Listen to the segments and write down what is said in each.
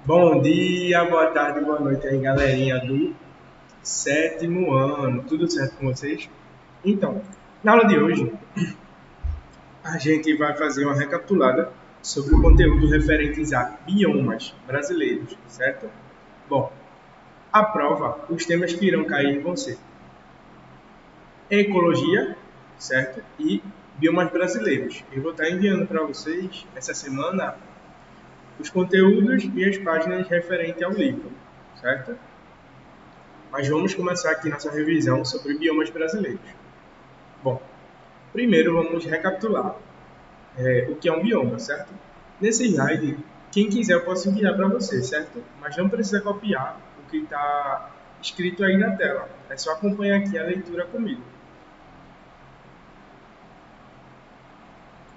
Bom dia, boa tarde, boa noite aí, galerinha do sétimo ano. Tudo certo com vocês? Então, na aula de hoje, a gente vai fazer uma recapitulada sobre o conteúdo referente a biomas brasileiros, certo? Bom, a prova, os temas que irão cair vão ser ecologia, certo? E biomas brasileiros. Eu vou estar enviando para vocês, essa semana, os conteúdos e as páginas referentes ao livro, certo? Mas vamos começar aqui nossa revisão sobre biomas brasileiros. Bom, primeiro vamos recapitular o que é um bioma, certo? Nesse slide, quem quiser eu posso enviar para você, certo? Mas não precisa copiar o que está escrito aí na tela. É só acompanhar aqui a leitura comigo.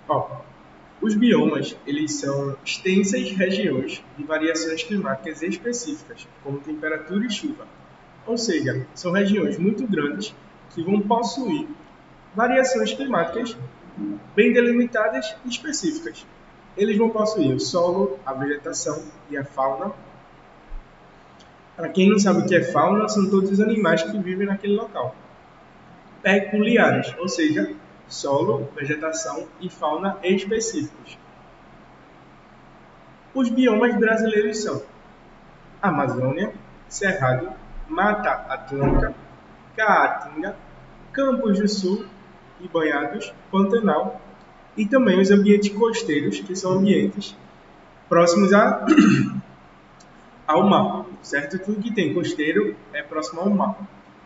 Ó, os biomas, eles são extensas regiões de variações climáticas específicas, como temperatura e chuva. Ou seja, são regiões muito grandes que vão possuir variações climáticas bem delimitadas e específicas. Eles vão possuir o solo, a vegetação e a fauna. Para quem não sabe o que é fauna, são todos os animais que vivem naquele local. Peculiares, ou seja, solo, vegetação e fauna específicos. Os biomas brasileiros são Amazônia, Cerrado, Mata Atlântica, Caatinga, Campos do Sul e Banhados, Pantanal, e também os ambientes costeiros, que são ambientes próximos ao mar, certo? Tudo que tem costeiro é próximo ao mar.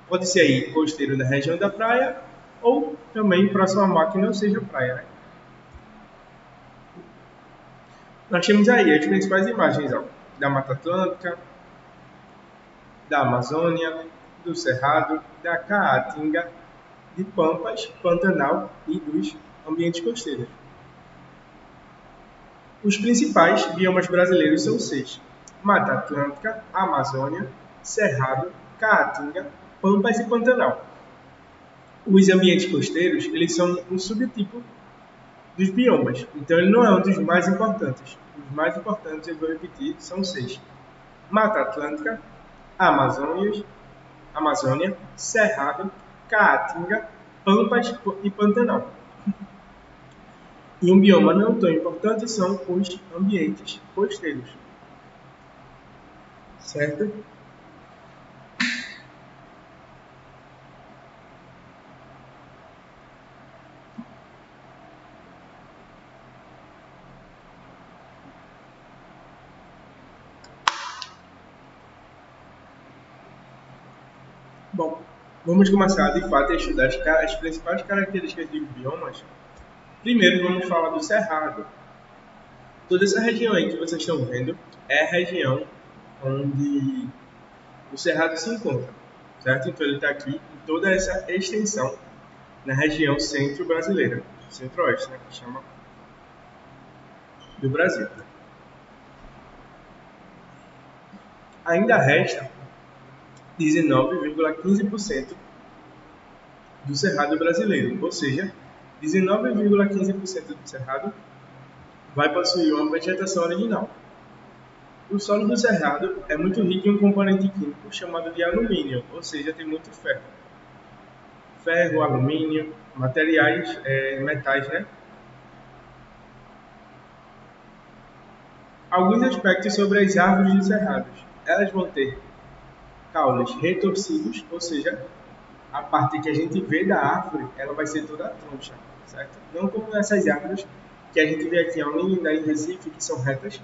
Pode ser aí costeiro da região da praia ou também próximo ao mar que não seja praia, né? Nós temos aí as principais imagens da Mata Atlântica, da Amazônia, do Cerrado, da Caatinga, de Pampas, Pantanal e dos ambientes costeiros. Os principais biomas brasileiros são 6: Mata Atlântica, Amazônia, Cerrado, Caatinga, Pampas e Pantanal. Os ambientes costeiros, eles são um subtipo dos biomas, então ele não é um dos mais importantes. Os mais importantes, eu vou repetir, são 6: Mata Atlântica, Amazônia, Cerrado, Caatinga, Pampas e Pantanal. E um bioma não tão importante são os ambientes costeiros. Certo? Bom, vamos começar de fato a estudar as principais características dos biomas. Primeiro vamos falar do Cerrado. Toda essa região aí que vocês estão vendo é a região onde o Cerrado se encontra, certo? Então ele está aqui em toda essa extensão na região centro-brasileira, centro-oeste, né, que chama do Brasil. Ainda resta 19,15% do Cerrado brasileiro, ou seja, 19,15% do Cerrado vai possuir uma vegetação original. O solo do Cerrado é muito rico em um componente químico chamado de alumínio, ou seja, tem muito ferro. Ferro, alumínio, materiais, metais, né? Alguns aspectos sobre as árvores do Cerrado. Elas vão ter caules retorcidos, ou seja, a parte que a gente vê da árvore, ela vai ser toda troncha, certo? Não como essas árvores que a gente vê aqui em Olinda, em Recife, que são retas.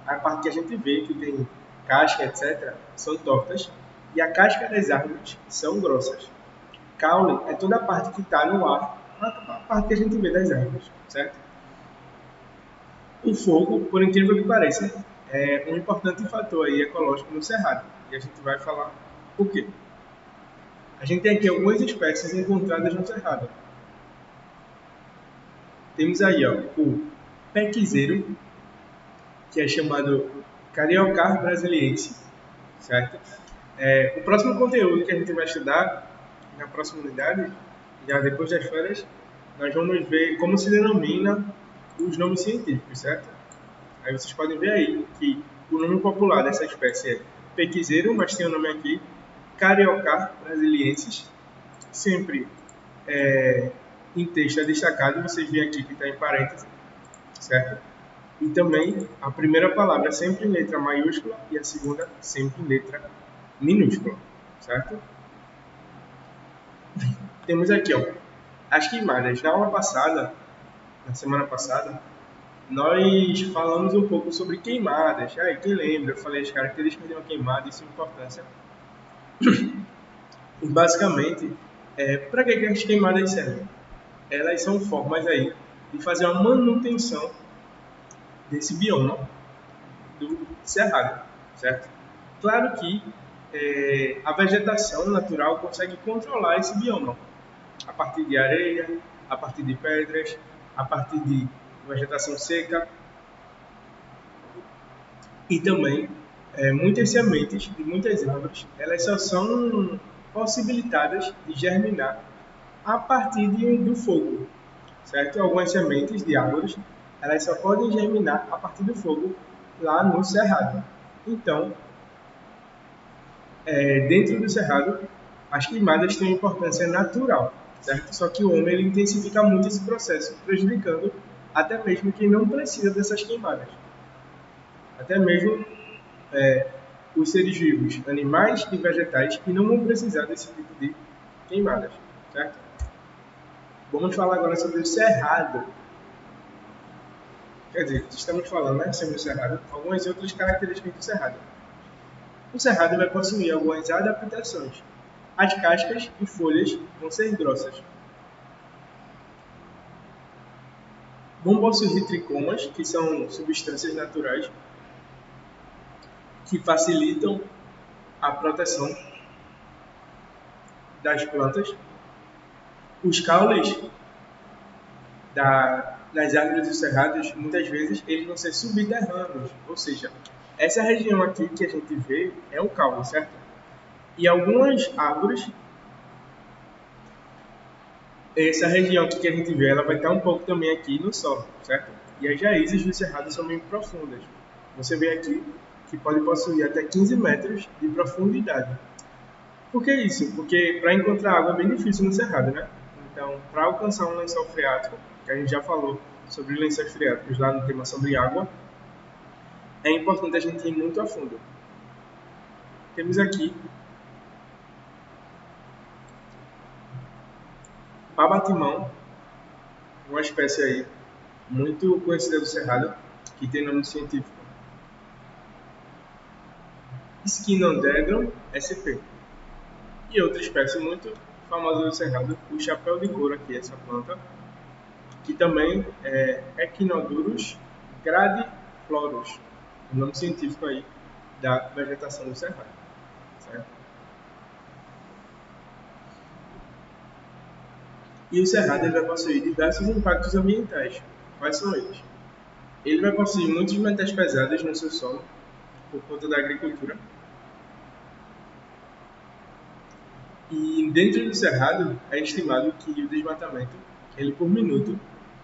A parte que a gente vê, que tem casca, etc., são tortas. E a casca das árvores são grossas. Caule é toda a parte que está no ar, a parte que a gente vê das árvores, certo? O fogo, por incrível que pareça, é um importante fator aí ecológico no Cerrado. E a gente vai falar por quê. A gente tem aqui algumas espécies encontradas no Cerrado. Temos aí o pequizeiro, que é chamado Cariocar brasiliense, certo? O próximo conteúdo que a gente vai estudar na próxima unidade, já depois das férias, nós vamos ver como se denomina os nomes científicos, certo? Aí vocês podem ver aí que o nome popular dessa espécie é pequiseiro, mas tem o nome aqui Cariocar brasiliensis. Sempre em texto é destacado, vocês veem aqui que está em parênteses, certo? E também a primeira palavra sempre em letra maiúscula e a segunda sempre em letra minúscula, certo? Temos aqui, ó, as queimadas. Na semana passada, nós falamos um pouco sobre queimadas. Quem lembra? Eu falei as características de uma queimada e sua importância. E basicamente, para que as queimadas servem? Elas são formas aí de fazer uma manutenção desse bioma do cerrado, certo? Claro que a vegetação natural consegue controlar esse bioma a partir de areia, a partir de pedras, a partir de vegetação seca e também muitas sementes de muitas árvores, elas só são possibilitadas de germinar a partir do fogo, certo? Algumas sementes de árvores, elas só podem germinar a partir do fogo lá no cerrado. Então, dentro do cerrado, as queimadas têm importância natural, certo? Só que o homem ele intensifica muito esse processo, prejudicando até mesmo quem não precisa dessas queimadas. Até mesmo os seres vivos, animais e vegetais, que não vão precisar desse tipo de queimadas, certo? Vamos falar agora sobre o cerrado. Quer dizer, estamos falando, né, sobre o cerrado, algumas outras características do cerrado. O cerrado vai possuir algumas adaptações. As cascas e folhas vão ser grossas. Vão possuir tricomas, que são substâncias naturais que facilitam a proteção das plantas. Os caules das árvores dos cerrados, muitas vezes, eles vão ser subterrâneos, ou seja, essa região aqui que a gente vê é um caule, certo? E algumas árvores, essa região aqui que a gente vê, ela vai estar um pouco também aqui no solo, certo? E as raízes dos cerrados são bem profundas. Você vê aqui que pode possuir até 15 metros de profundidade. Por que isso? Porque para encontrar água é bem difícil no cerrado, né? Então, para alcançar um lençol freático, que a gente já falou sobre lençóis freáticos lá no tema sobre água, é importante a gente ir muito a fundo. Temos aqui Babatimão, uma espécie aí muito conhecida do cerrado, que tem nome científico Schinodendron sp. E outra espécie muito famosa do cerrado, o chapéu de couro aqui, essa planta, que também é Echinodurus gradiflorus, o nome científico aí da vegetação do cerrado, certo? E o cerrado ele vai possuir diversos impactos ambientais. Quais são eles? Ele vai possuir muitos metais pesados no seu solo, por conta da agricultura. E dentro do cerrado é estimado que o desmatamento, ele por minuto,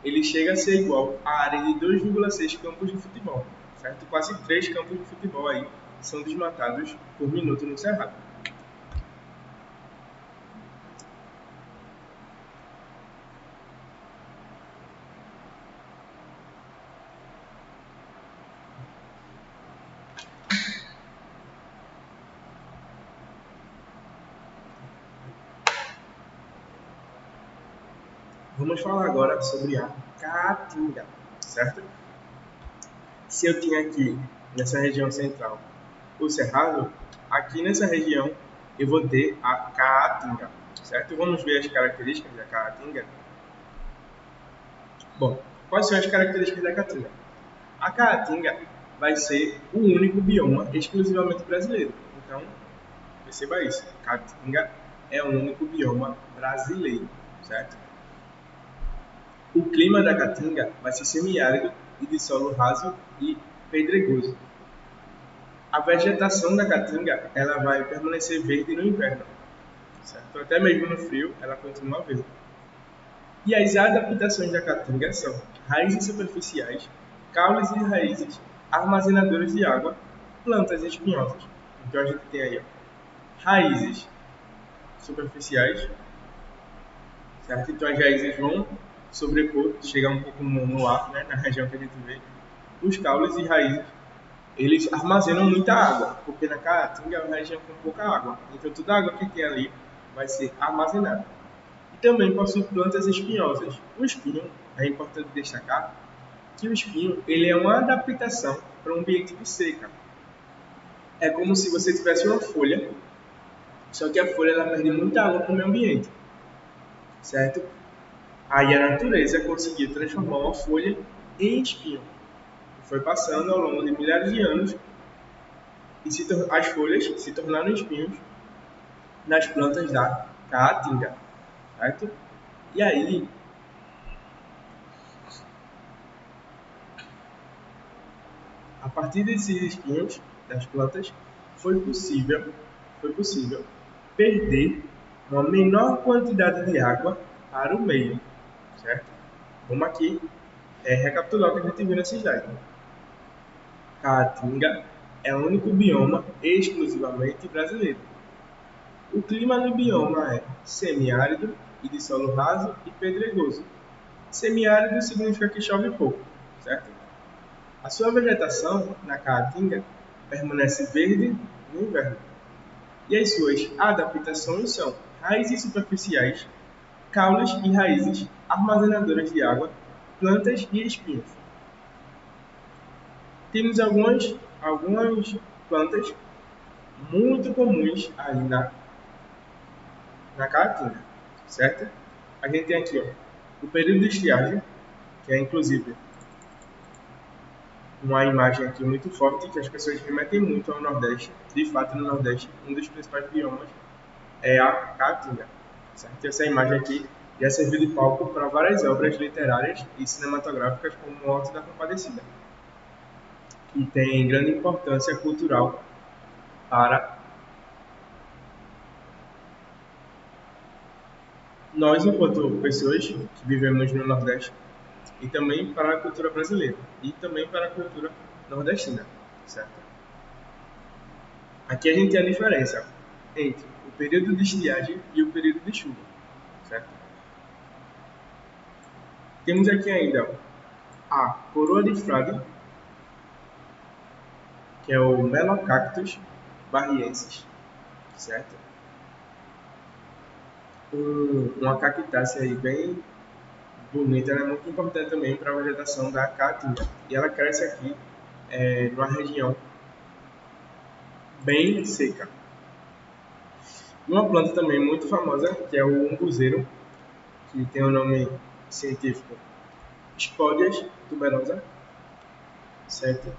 ele chega a ser igual à área de 2,6 campos de futebol, certo? Quase 3 campos de futebol aí são desmatados por minuto no cerrado. Vamos falar agora sobre a caatinga, certo? Se eu tinha aqui, nessa região central, o cerrado, aqui nessa região eu vou ter a caatinga, certo? Vamos ver as características da caatinga. Bom, quais são as características da caatinga? A caatinga vai ser o único bioma exclusivamente brasileiro. Então, perceba isso. Caatinga é o único bioma brasileiro, certo? O clima da Caatinga vai ser semiárido e de solo raso e pedregoso. A vegetação da Caatinga ela vai permanecer verde no inverno, certo? Até mesmo no frio ela continua verde. E as adaptações da Caatinga são raízes superficiais, caules e raízes armazenadoras de água plantas espinhosas. Então a gente tem aí, ó, raízes superficiais, certo? Então as raízes vão sobrepor, chegar um pouco no ar, né, na região que a gente vê. Os caules e raízes, eles armazenam muita água, porque na caatinga é uma região com pouca água. Então toda a água que tem ali vai ser armazenada. E também possui plantas espinhosas. O espinho, é importante destacar que o espinho ele é uma adaptação para um ambiente de seca. É como se você tivesse uma folha, só que a folha ela perde muita água para o meio ambiente, certo? Aí a natureza conseguiu transformar uma folha em espinho. Foi passando ao longo de milhares de anos e as folhas se tornaram espinhos nas plantas da caatinga, certo? E aí, a partir desses espinhos das plantas, foi possível perder uma menor quantidade de água para o meio, certo? Vamos aqui recapitular o que a gente viu nesse slide. Caatinga é o único bioma exclusivamente brasileiro. O clima no bioma é semiárido e de solo raso e pedregoso. Semiárido significa que chove pouco, certo? A sua vegetação na Caatinga permanece verde no inverno. E as suas adaptações são raízes superficiais, caules e raízes armazenadoras de água, plantas e espinhos. Temos algumas plantas muito comuns ali na Caatinga, certo? A gente tem aqui, ó, o período de estiagem, que é inclusive uma imagem aqui muito forte que as pessoas remetem muito ao Nordeste. De fato, no Nordeste, um dos principais biomas é a Caatinga, certo? Essa imagem aqui já serviu de palco para várias obras literárias e cinematográficas como O Alto da Compadecida, que tem grande importância cultural para nós, enquanto pessoas que vivemos no Nordeste, e também para a cultura brasileira, e também para a cultura nordestina, certo? Aqui a gente tem a diferença entre o período de estiagem e o período de chuva, certo? Temos aqui ainda a coroa de frade, que é o Melocactus barriensis, certo? Uma cactácea aí bem bonita, ela é muito importante também para a vegetação da caatinga. E ela cresce aqui numa região bem seca. Uma planta também muito famosa, que é o umbuzeiro, que tem o nome científico Spodias tuberosa, certo?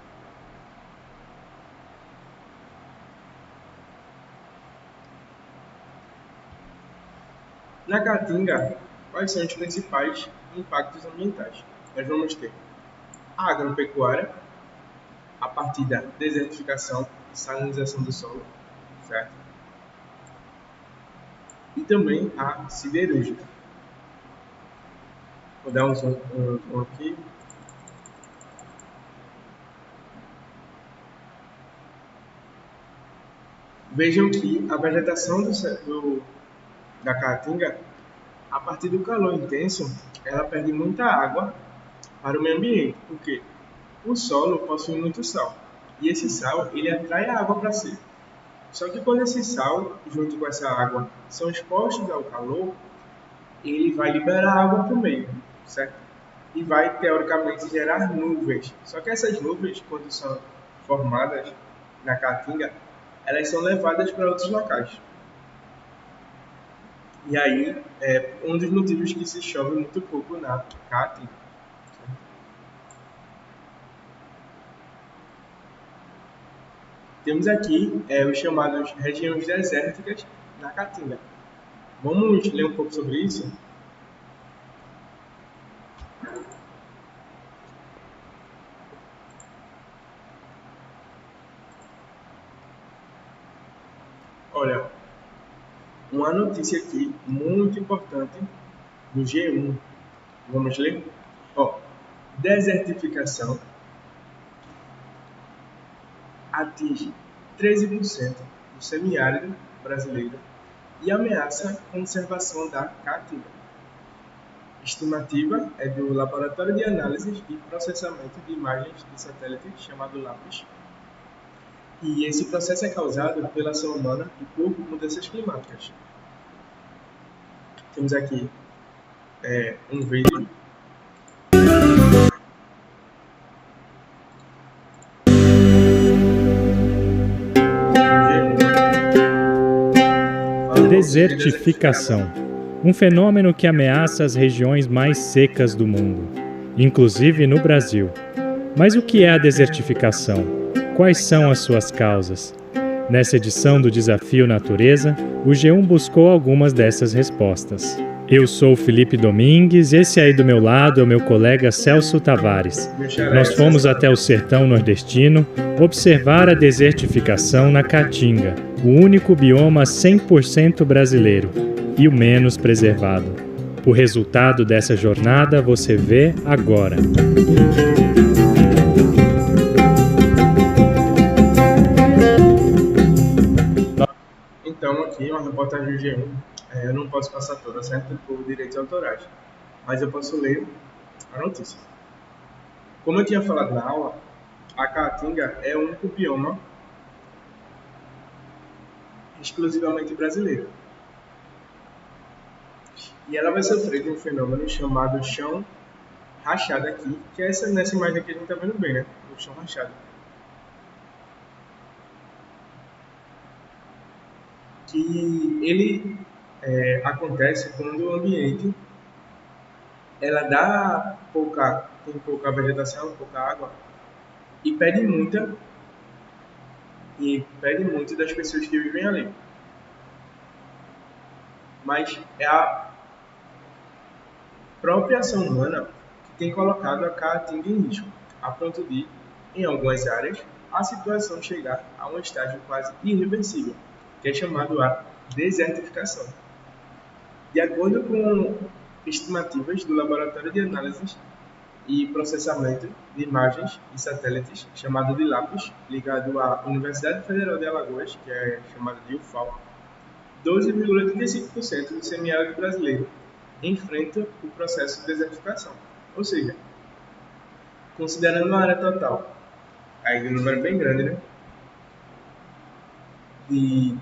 Na Caatinga, quais são os principais impactos ambientais? Nós vamos ter a agropecuária, a partir da desertificação e salinização do solo, certo? E também a siderúrgica. Vou dar um zoom aqui. Vejam que a vegetação da Caatinga, a partir do calor intenso, ela perde muita água para o meio ambiente, porque o solo possui muito sal. E esse sal, ele atrai a água para si. Só que quando esse sal, junto com essa água, são expostos ao calor, ele vai liberar água para o meio, certo? E vai, teoricamente, gerar nuvens. Só que essas nuvens, quando são formadas na Caatinga, elas são levadas para outros locais. E aí, é um dos motivos que se chove muito pouco na Caatinga. Temos aqui os chamados regiões desérticas na Caatinga. Vamos ler um pouco sobre isso? Olha, uma notícia aqui muito importante do G1. Vamos ler? Ó, desertificação atinge 13% do semiárido brasileiro e ameaça a conservação da caatinga. Estimativa é do Laboratório de Análise e Processamento de Imagens de Satélite, chamado LAPIS, e esse processo é causado pela ação humana e por mudanças climáticas. Temos aqui um vídeo. Desertificação, um fenômeno que ameaça as regiões mais secas do mundo, inclusive no Brasil. Mas o que é a desertificação? Quais são as suas causas? Nessa edição do Desafio Natureza, o G1 buscou algumas dessas respostas. Eu sou Felipe Domingues, esse aí do meu lado é o meu colega Celso Tavares. Nós fomos até o sertão nordestino observar a desertificação na Caatinga, o único bioma 100% brasileiro e o menos preservado. O resultado dessa jornada você vê agora. Então, aqui uma reportagem do G1. Eu não posso passar toda, certo? Por direitos autorais. Mas eu posso ler a notícia. Como eu tinha falado na aula, a Caatinga é o único bioma exclusivamente brasileiro. E ela vai sofrer de um fenômeno chamado chão rachado aqui, que é nessa imagem que a gente está vendo bem, né? O chão rachado. Que ele acontece quando o ambiente tem pouca vegetação, pouca água e pede muito das pessoas que vivem ali. Mas é a própria ação humana que tem colocado a Caatinga em risco, a ponto de, em algumas áreas, a situação chegar a um estágio quase irreversível, que é chamado a desertificação. De acordo com estimativas do Laboratório de Análise e Processamento de Imagens e Satélites, chamado de LAPIS, ligado à Universidade Federal de Alagoas, que é chamado de UFAL, 12,35% do semiárido brasileiro enfrenta o processo de desertificação. Ou seja, considerando uma área total, aí o número é bem grande, né? De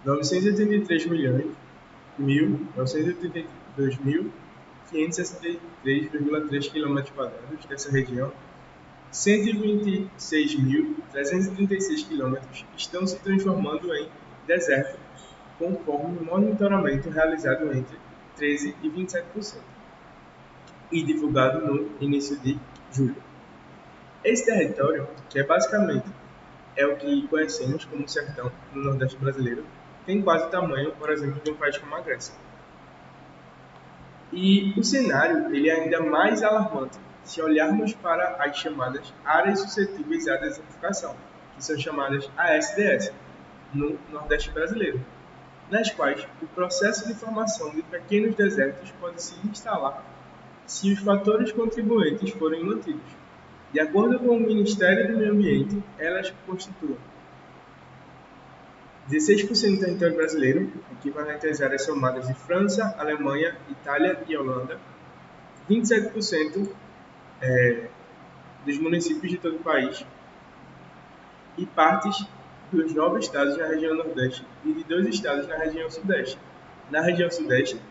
982.563,3 km² dessa região, 126.336 km estão se transformando em deserto, conforme o monitoramento realizado entre 13% e 27% e divulgado no início de julho. Esse território, que basicamente é o que conhecemos como sertão no Nordeste brasileiro, tem quase o tamanho, por exemplo, de um país como a Grécia. E o cenário ele é ainda mais alarmante se olharmos para as chamadas áreas suscetíveis à desertificação, que são chamadas ASDS, no Nordeste brasileiro, nas quais o processo de formação de pequenos desertos pode se instalar se os fatores contribuintes forem mantidos. De acordo com o Ministério do Meio Ambiente, elas constituem 16% do território brasileiro, equivalente às áreas somadas de França, Alemanha, Itália e Holanda, 27% dos municípios de todo o país e partes dos 9 estados na região Nordeste e de 2 estados na região Sudeste. Na região Sudeste,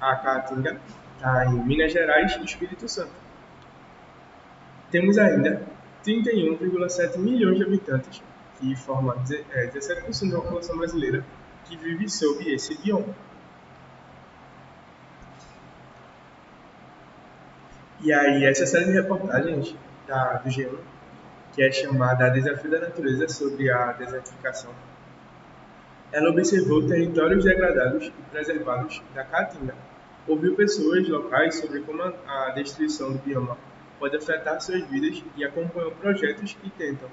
a Caatinga está em Minas Gerais e Espírito Santo. Temos ainda 31,7 milhões de habitantes, que formam 17% da população brasileira, que vive sob esse bioma. E aí, essa série de reportagens do G1, que é chamada Desafio da Natureza sobre a Desertificação, ela observou territórios degradados e preservados da Caatinga, ouviu pessoas locais sobre como a destruição do bioma pode afetar suas vidas e acompanhou projetos que tentam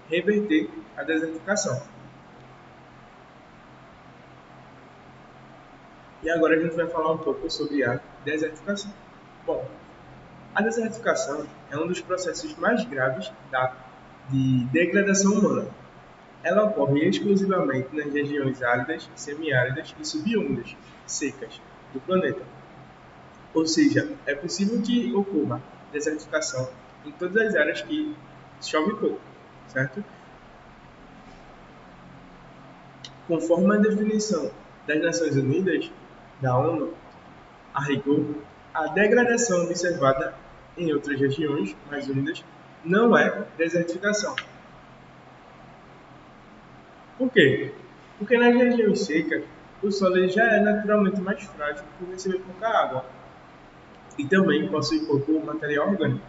reverter a desertificação. E agora a gente vai falar um pouco sobre a desertificação. Bom, a desertificação é um dos processos mais graves da de degradação humana. Ela ocorre exclusivamente nas regiões áridas, semiáridas e subúmidas, secas, do planeta. Ou seja, é possível que ocorra desertificação em todas as áreas que chove pouco, certo? Conforme a definição das Nações Unidas, da ONU, a rigor, a degradação observada em outras regiões mais úmidas não é desertificação. Por quê? Porque nas regiões secas, o solo já é naturalmente mais frágil por receber pouca água e também possui pouco material orgânico.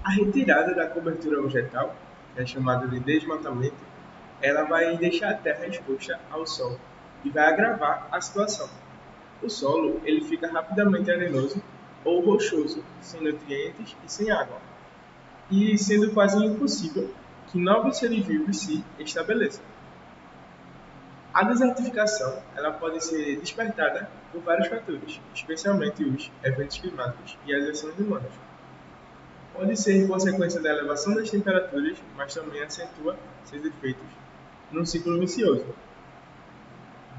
A retirada da cobertura vegetal, que é chamada de desmatamento, ela vai deixar a terra exposta ao sol e vai agravar a situação. O solo ele fica rapidamente arenoso ou rochoso, sem nutrientes e sem água, e sendo quase impossível que novos seres vivos se estabeleçam. A desertificação ela pode ser despertada por vários fatores, especialmente os eventos climáticos e as ações humanas. Pode ser consequência da elevação das temperaturas, mas também acentua seus efeitos num ciclo vicioso.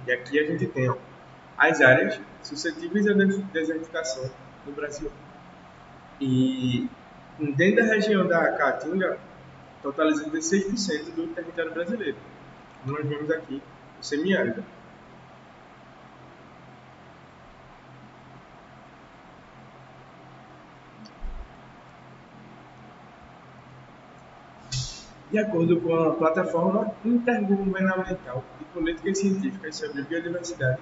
E aqui a gente tem as áreas suscetíveis à desertificação no Brasil. E dentro da região da Caatinga, totaliza 16% do território brasileiro. Como nós vemos aqui, o semiárido. De acordo com a Plataforma Intergovernamental de Políticas Científicas sobre Biodiversidade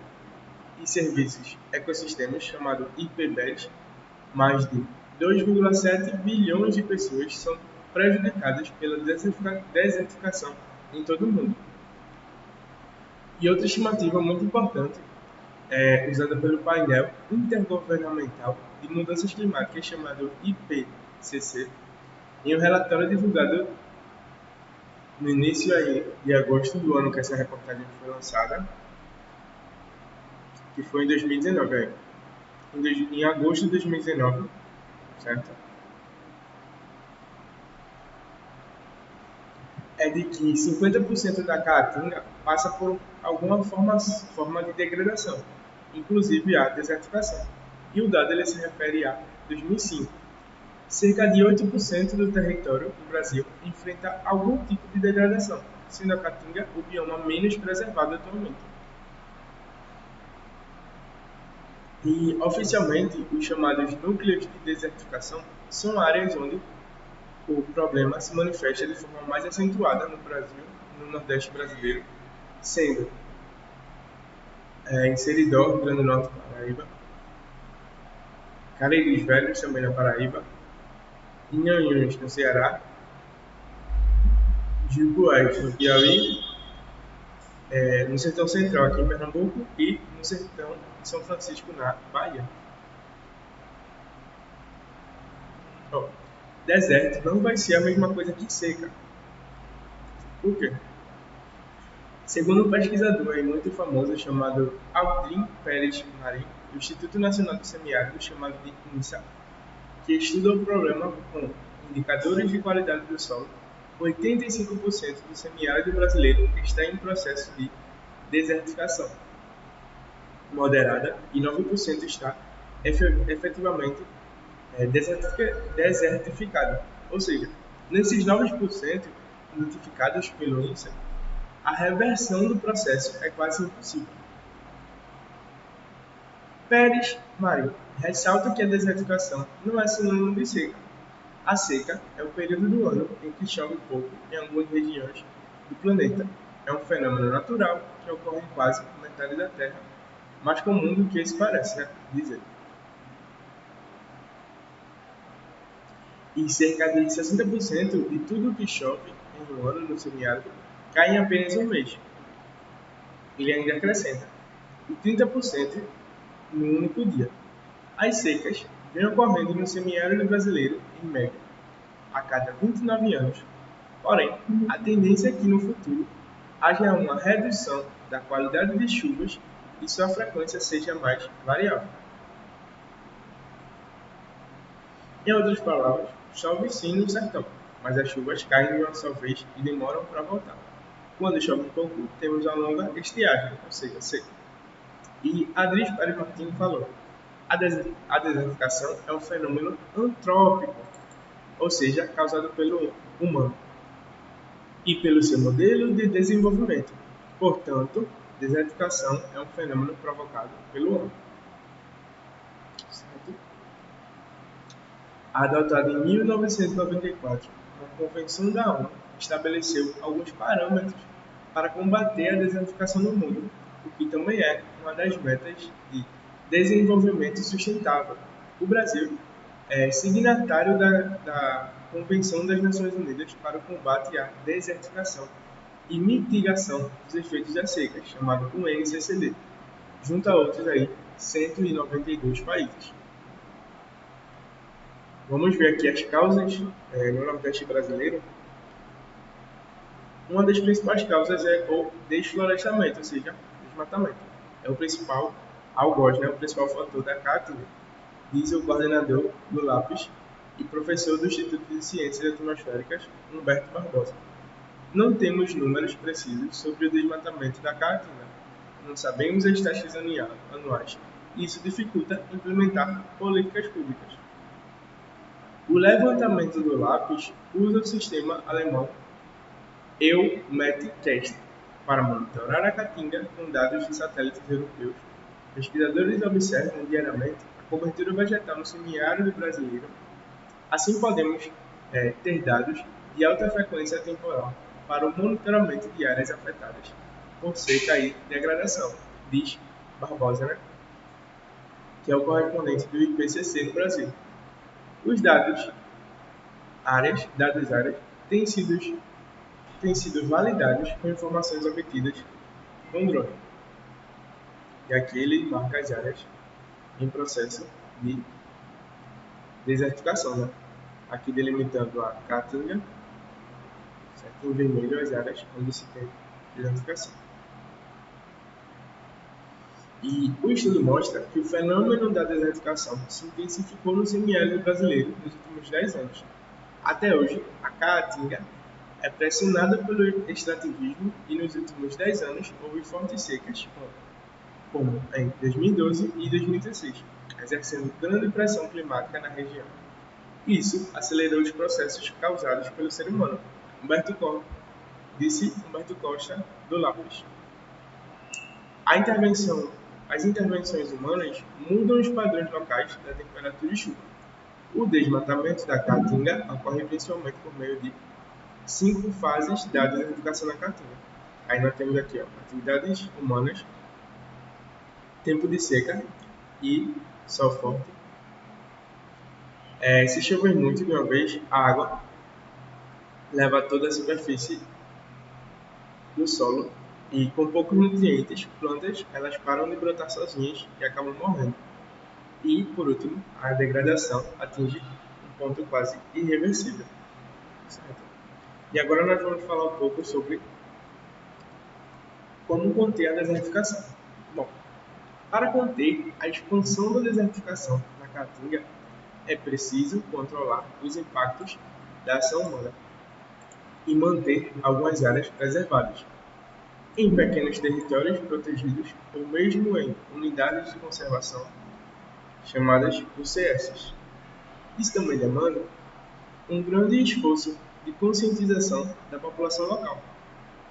e Serviços Ecossistemas, chamado IPBES, mais de 2,7 bilhões de pessoas são prejudicadas pela desertificação em todo o mundo. E outra estimativa muito importante é usada pelo painel intergovernamental de mudanças climáticas chamado IPCC, em um relatório divulgado no início de agosto do ano que essa reportagem foi lançada, que foi em 2019, em agosto de 2019, certo? É de que 50% da caatinga passa por alguma forma de degradação, inclusive a desertificação. E o dado ele se refere a 2005. Cerca de 8% do território do Brasil enfrenta algum tipo de degradação, sendo a caatinga o bioma menos preservado atualmente. E, oficialmente, os chamados núcleos de desertificação são áreas onde o problema se manifesta de forma mais acentuada no Brasil, no Nordeste brasileiro, sendo em Seridó, Rio Grande do Norte, Paraíba, Carreiros Velhos, também na Paraíba, Inhanhões, no Ceará, Jucuás, no Piauí, no Sertão Central, aqui em Pernambuco, e no Sertão de São Francisco, na Bahia. Deserto não vai ser a mesma coisa que seca. Por quê? Segundo um pesquisador muito famoso chamado Aldrin Pérez Marim, do Instituto Nacional do Semiárido, chamado de INSA, que estuda o problema com indicadores de qualidade do solo, 85% do semiárido brasileiro está em processo de desertificação moderada e 9% está efetivamente desertificado. Ou seja, nesses 9% identificados pelo INSA, a reversão do processo é quase impossível. Pérez Marim ressalta que a desertificação não é sinônimo de seca. A seca é o período do ano em que chove pouco em algumas regiões do planeta. É um fenômeno natural que ocorre em quase metade da Terra, mais comum do que isso parece dizer. E cerca de 60% de tudo que chove em um ano no semiárido cai em apenas um mês. Ele ainda acrescenta, e 30% no único dia. As secas vêm ocorrendo no semiárido brasileiro, em média, a cada 29 anos. Porém, a tendência é que no futuro haja uma redução da qualidade de chuvas e sua frequência seja mais variável. Em outras palavras, chove sim no sertão, mas as chuvas caem de uma só vez e demoram para voltar. Quando chove um pouco, temos uma longa estiagem, ou seja, seca. E Adris Pérez Martins falou: a desertificação é um fenômeno antrópico, ou seja, causado pelo humano e pelo seu modelo de desenvolvimento. Portanto, desertificação é um fenômeno provocado pelo homem. Certo? Adotada em 1994, a Convenção da ONU estabeleceu alguns parâmetros para combater a desertificação no mundo, o que também é uma das metas de desenvolvimento sustentável. O Brasil é signatário da Convenção das Nações Unidas para o combate à desertificação e mitigação dos efeitos da seca, chamado UNCCD, junto a outros 192 países. Vamos ver aqui as causas no Nordeste brasileiro. Uma das principais causas é o desflorestamento, ou seja, desmatamento. É o principal algoz, o principal fator da caatinga, diz o coordenador do LAPES e professor do Instituto de Ciências Atmosféricas, Humberto Barbosa. Não temos números precisos sobre o desmatamento da caatinga. Não sabemos as taxas anuais. Isso dificulta implementar políticas públicas. O levantamento do LAPES usa o sistema alemão EUMETCAST para monitorar a caatinga com dados de satélites europeus. Pesquisadores observam diariamente a cobertura vegetal no semiárido brasileiro. Assim, podemos ter dados de alta frequência temporal para o monitoramento de áreas afetadas por seca e degradação, diz Barbosa, que é o correspondente do IPCC no Brasil. Os dados áreas têm sido validados com informações obtidas com drone. E aqui ele marca as áreas em processo de desertificação, Aqui delimitando a caatinga, certo? Em vermelho as áreas onde se tem desertificação. E o estudo mostra que o fenômeno da desertificação se intensificou no semiárido brasileiro nos últimos 10 anos. Até hoje, a caatinga é pressionada pelo extrativismo e nos últimos 10 anos houve fortes secas, como em 2012 e 2016, exercendo grande pressão climática na região. Isso acelerou os processos causados pelo ser humano, disse Humberto Costa, do LAPES. As intervenções humanas mudam os padrões locais da temperatura e chuva. O desmatamento da caatinga ocorre principalmente por meio de 5 fases da desertificação da caatinga. Aí nós temos aqui atividades humanas, tempo de seca e sol forte. Se chover muito de uma vez, a água leva toda a superfície do solo e com poucos nutrientes, plantas elas param de brotar sozinhas e acabam morrendo. E, por último, a degradação atinge um ponto quase irreversível. Certo? E agora nós vamos falar um pouco sobre como conter a desertificação. Bom, para conter a expansão da desertificação na caatinga, é preciso controlar os impactos da ação humana e manter algumas áreas preservadas, em pequenos territórios protegidos ou mesmo em unidades de conservação chamadas UCS. Isso também demanda um grande esforço de conscientização da população local,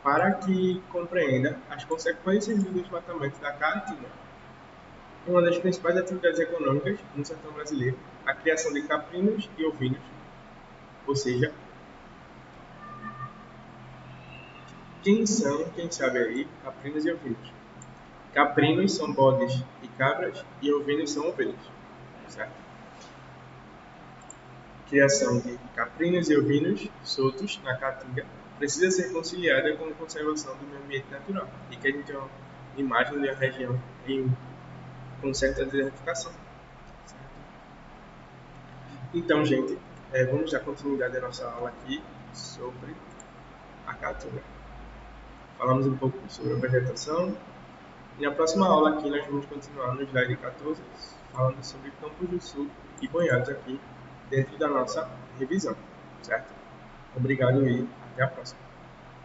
para que compreenda as consequências do desmatamento da caatinga. Uma das principais atividades econômicas no sertão brasileiro, a criação de caprinos e ovinos, ou seja, quem sabe aí, caprinos e ovinos? Caprinos são bodes e cabras e ovinos são ovelhas, certo? Criação de caprinos e ovinos soltos na caatinga precisa ser conciliada com a conservação do meio ambiente natural, e que a gente tem uma imagem de uma região com certa desertificação. Certo? Então, gente, vamos dar continuidade à nossa aula aqui sobre a caatinga. Falamos um pouco sobre a vegetação. E na próxima aula aqui nós vamos continuar no slide 14, falando sobre Campos do Sul e Banhados aqui dentro da nossa revisão, certo? Obrigado e até a próxima.